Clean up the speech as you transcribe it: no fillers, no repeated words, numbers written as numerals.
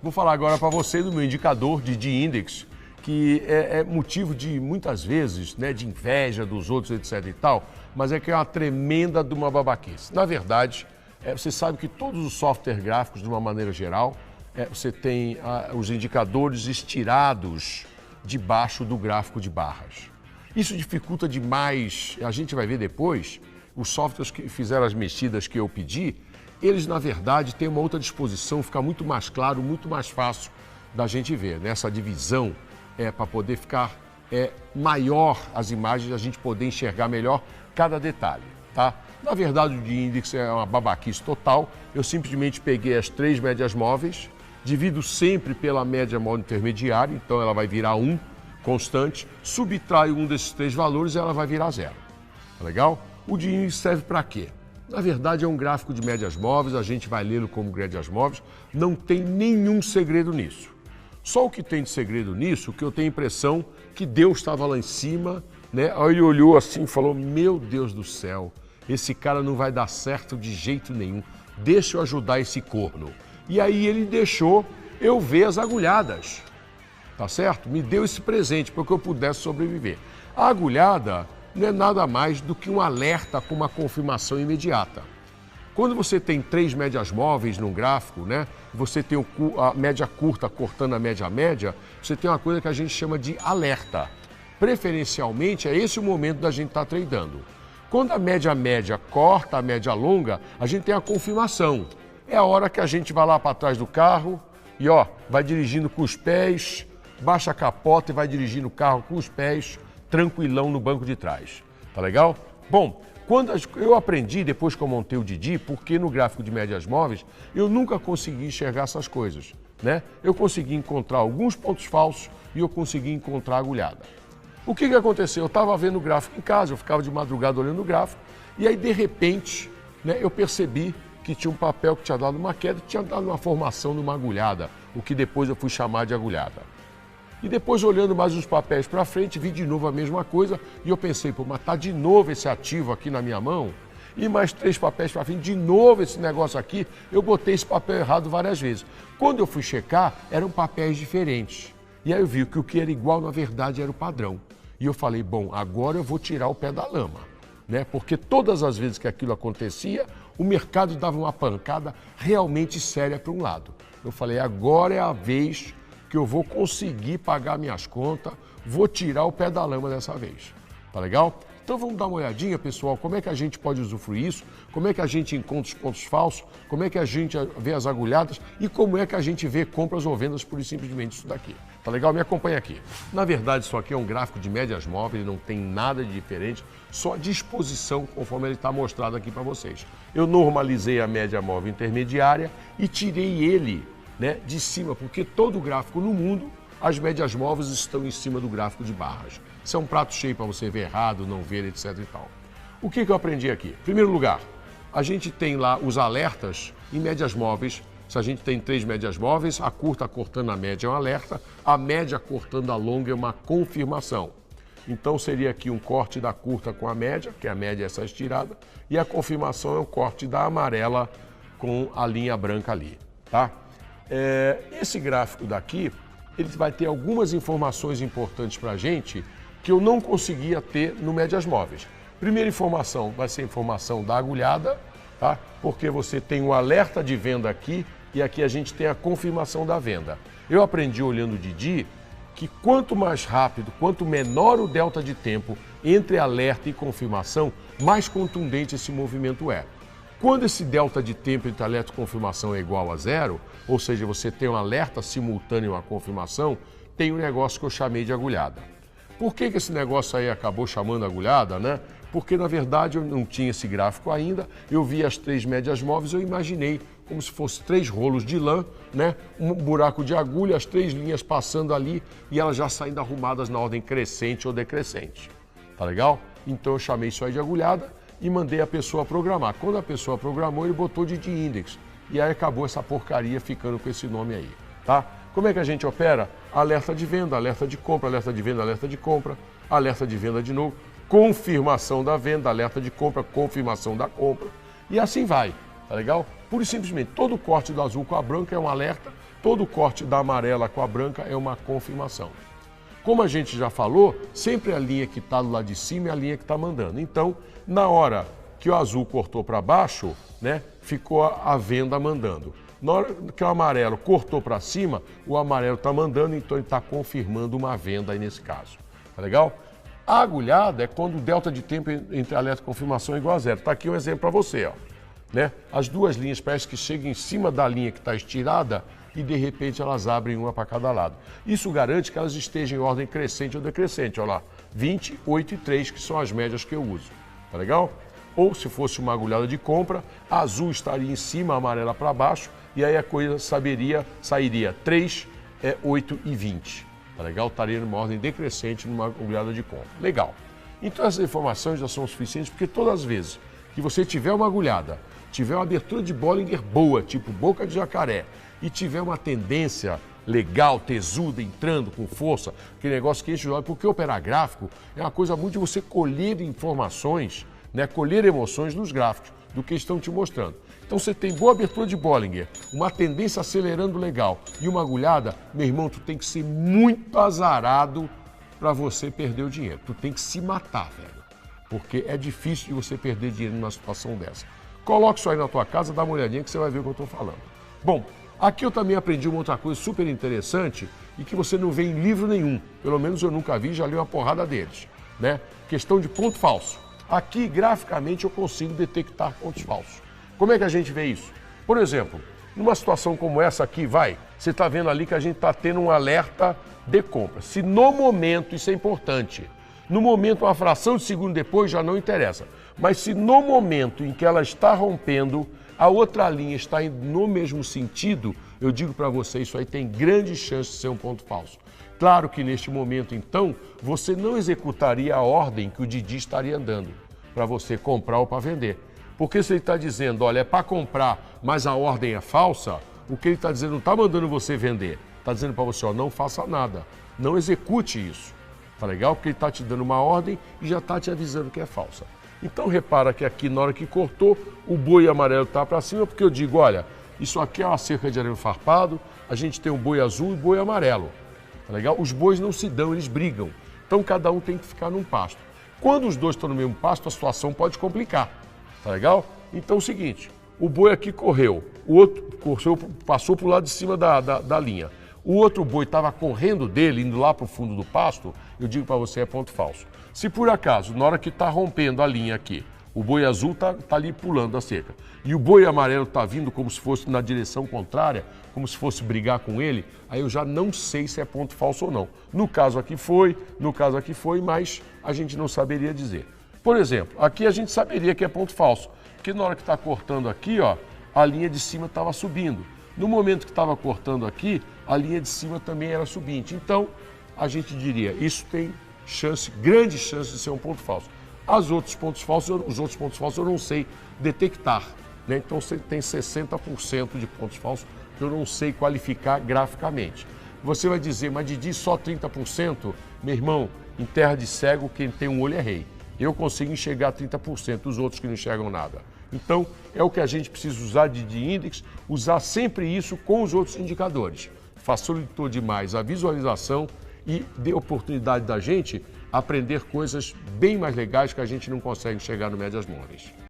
Vou falar agora para você do meu indicador de D-Index, que é motivo de, muitas vezes, né, de inveja dos outros, etc e tal, mas é que é uma tremenda de uma babaquice. Na verdade, você sabe que todos os softwares gráficos, de uma maneira geral, você tem os indicadores estirados debaixo do gráfico de barras. Isso dificulta demais, a gente vai ver depois, os softwares que fizeram as mexidas que eu pedi, eles, na verdade, têm uma outra disposição, fica muito mais claro, muito mais fácil da gente ver. Nessa divisão, para poder ficar maior as imagens, a gente poder enxergar melhor cada detalhe, tá? Na verdade, o D-Index é uma babaquice total. Eu simplesmente peguei as 3 médias móveis, divido sempre pela média móvel intermediária, então ela vai virar 1 constante, subtraio um desses 3 valores e ela vai virar 0. Tá legal? O D-Index serve para quê? Na verdade, é um gráfico de médias móveis, a gente vai lê-lo como médias móveis, não tem nenhum segredo nisso. Só o que tem de segredo nisso, que eu tenho a impressão que Deus estava lá em cima, né? Aí ele olhou assim e falou, meu Deus do céu, esse cara não vai dar certo de jeito nenhum, deixa eu ajudar esse corno. E aí ele deixou eu ver as agulhadas, tá certo? Me deu esse presente para que eu pudesse sobreviver. A agulhada não é nada mais do que um alerta com uma confirmação imediata. Quando você tem 3 médias móveis num gráfico, né? Você tem a média curta cortando a média média, você tem uma coisa que a gente chama de alerta. Preferencialmente, é esse o momento da gente estar tradando. Quando a média média corta a média longa, a gente tem a confirmação. É a hora que a gente vai lá para trás do carro e vai dirigindo com os pés, baixa a capota e vai dirigindo o carro com os pés, tranquilão no banco de trás. Tá legal? Bom, quando eu aprendi, depois que eu montei o Didi, porque no gráfico de médias móveis, eu nunca consegui enxergar essas coisas, né? Eu consegui encontrar alguns pontos falsos e eu consegui encontrar a agulhada. O que aconteceu? Eu estava vendo o gráfico em casa, eu ficava de madrugada olhando o gráfico, e aí, de repente, né, eu percebi que tinha um papel que tinha dado uma queda, tinha dado uma formação numa agulhada, o que depois eu fui chamar de agulhada. E depois, olhando mais uns papéis para frente, vi de novo a mesma coisa e eu pensei, pô, mas tá de novo esse ativo aqui na minha mão? E mais 3 papéis para frente, de novo esse negócio aqui, eu botei esse papel errado várias vezes. Quando eu fui checar, eram papéis diferentes. E aí eu vi que o que era igual, na verdade, era o padrão. E eu falei, bom, agora eu vou tirar o pé da lama, né? Porque todas as vezes que aquilo acontecia, o mercado dava uma pancada realmente séria para um lado. Eu falei, agora é a vez que eu vou conseguir pagar minhas contas, vou tirar o pé da lama dessa vez. Tá legal? Então vamos dar uma olhadinha, pessoal, como é que a gente pode usufruir isso, como é que a gente encontra os pontos falsos, como é que a gente vê as agulhadas e como é que a gente vê compras ou vendas por simplesmente isso daqui. Tá legal? Me acompanha aqui. Na verdade, isso aqui é um gráfico de médias móveis, não tem nada de diferente, só a disposição conforme ele está mostrado aqui para vocês. Eu normalizei a média móvel intermediária e tirei ele, né, de cima, porque todo gráfico no mundo, as médias móveis estão em cima do gráfico de barras. Isso é um prato cheio para você ver errado, não ver, etc e tal. O que eu aprendi aqui? Em primeiro lugar, a gente tem lá os alertas em médias móveis. Se a gente tem 3 médias móveis, a curta cortando a média é um alerta, a média cortando a longa é uma confirmação. Então seria aqui um corte da curta com a média, que a média é essa estirada, e a confirmação é o corte da amarela com a linha branca ali, tá? Esse gráfico daqui, ele vai ter algumas informações importantes para a gente que eu não conseguia ter no médias móveis. Primeira informação vai ser a informação da agulhada, tá? Porque você tem o alerta de venda aqui e aqui a gente tem a confirmação da venda. Eu aprendi olhando o Didi que quanto mais rápido, quanto menor o delta de tempo entre alerta e confirmação, mais contundente esse movimento é. Quando esse delta de tempo entre alerta e confirmação é igual a 0, ou seja, você tem um alerta simultâneo e uma confirmação, tem um negócio que eu chamei de agulhada. Por que esse negócio aí acabou chamando agulhada, né? Porque, na verdade, eu não tinha esse gráfico ainda, eu vi as 3 médias móveis, eu imaginei como se fosse 3 rolos de lã, né? Um buraco de agulha, as 3 linhas passando ali e elas já saindo arrumadas na ordem crescente ou decrescente. Tá legal? Então eu chamei isso aí de agulhada e mandei a pessoa programar. Quando a pessoa programou, ele botou de D-Index. E aí acabou essa porcaria ficando com esse nome aí, tá? Como é que a gente opera? Alerta de venda, alerta de compra, alerta de venda, alerta de compra, alerta de venda de novo, confirmação da venda, alerta de compra, confirmação da compra. E assim vai, tá legal? Pura e simplesmente, todo corte do azul com a branca é um alerta, todo corte da amarela com a branca é uma confirmação. Como a gente já falou, sempre a linha que está do lado de cima é a linha que está mandando. Então, na hora que o azul cortou para baixo, né, ficou a venda mandando. Na hora que o amarelo cortou para cima, o amarelo está mandando, então ele está confirmando uma venda aí nesse caso. Tá legal? A agulhada é quando o delta de tempo entre alerta e confirmação é igual a zero. Está aqui um exemplo para você, ó. Né? As duas linhas parece que chegam em cima da linha que está estirada e de repente elas abrem uma para cada lado. Isso garante que elas estejam em ordem crescente ou decrescente. Olha lá, 20, 8 e 3, que são as médias que eu uso. Tá legal? Ou se fosse uma agulhada de compra, a azul estaria em cima, a amarela para baixo, e aí a coisa sairia 3, 8 e 20. Tá legal? Estaria numa ordem decrescente numa agulhada de compra. Legal. Então essas informações já são suficientes, porque todas as vezes que você tiver uma agulhada, tiver uma abertura de Bollinger boa, tipo boca de jacaré, e tiver uma tendência legal, tesuda, entrando com força, aquele negócio que enche o olho, porque operar gráfico é uma coisa muito de você colher informações, né, colher emoções nos gráficos, do que estão te mostrando. Então você tem boa abertura de Bollinger, uma tendência acelerando legal e uma agulhada, meu irmão, tu tem que ser muito azarado para você perder o dinheiro. Tu tem que se matar, velho, porque é difícil de você perder dinheiro numa situação dessa. Coloque isso aí na tua casa, dá uma olhadinha que você vai ver o que eu estou falando. Bom, aqui eu também aprendi uma outra coisa super interessante e que você não vê em livro nenhum. Pelo menos eu nunca vi, já li uma porrada deles, né? Questão de ponto falso. Aqui, graficamente, eu consigo detectar pontos falsos. Como é que a gente vê isso? Por exemplo, numa situação como essa aqui, você está vendo ali que a gente está tendo um alerta de compra. Se no momento, isso é importante, no momento, uma fração de segundo depois já não interessa. Mas se no momento em que ela está rompendo, a outra linha está indo no mesmo sentido, eu digo para você, isso aí tem grande chance de ser um ponto falso. Claro que neste momento, então, você não executaria a ordem que o Didi estaria dando para você comprar ou para vender. Porque se ele está dizendo, olha, é para comprar, mas a ordem é falsa, o que ele está dizendo não está mandando você vender. Está dizendo para você, ó, não faça nada, não execute isso. Tá legal? Porque ele está te dando uma ordem e já está te avisando que é falsa. Então repara que aqui na hora que cortou, o boi amarelo está para cima, porque eu digo, olha, isso aqui é uma cerca de arame farpado, a gente tem um boi azul e boi amarelo. Tá legal? Os bois não se dão, eles brigam. Então cada um tem que ficar num pasto. Quando os dois estão no mesmo pasto, a situação pode complicar. Tá legal? Então é o seguinte, o boi aqui correu, o outro passou para o lado de cima da linha. O outro boi estava correndo dele, indo lá para o fundo do pasto, eu digo para você, é ponto falso. Se por acaso, na hora que está rompendo a linha aqui, o boi azul está ali pulando a cerca e o boi amarelo está vindo como se fosse na direção contrária, como se fosse brigar com ele, aí eu já não sei se é ponto falso ou não. No caso aqui foi, mas a gente não saberia dizer. Por exemplo, aqui a gente saberia que é ponto falso, porque na hora que está cortando aqui, ó, a linha de cima estava subindo. No momento que estava cortando aqui, a linha de cima também era subinte. Então, a gente diria, isso tem chance, grande chance de ser um ponto falso. Os outros pontos falsos eu não sei detectar, né? Então, você tem 60% de pontos falsos que eu não sei qualificar graficamente. Você vai dizer, mas Didi, só 30%? Meu irmão, em terra de cego, quem tem um olho é rei. Eu consigo enxergar 30%, os outros que não enxergam nada. Então, é o que a gente precisa usar de Index, usar sempre isso com os outros indicadores. Facilitou demais a visualização e deu oportunidade da gente aprender coisas bem mais legais que a gente não consegue enxergar no Médias Móveis.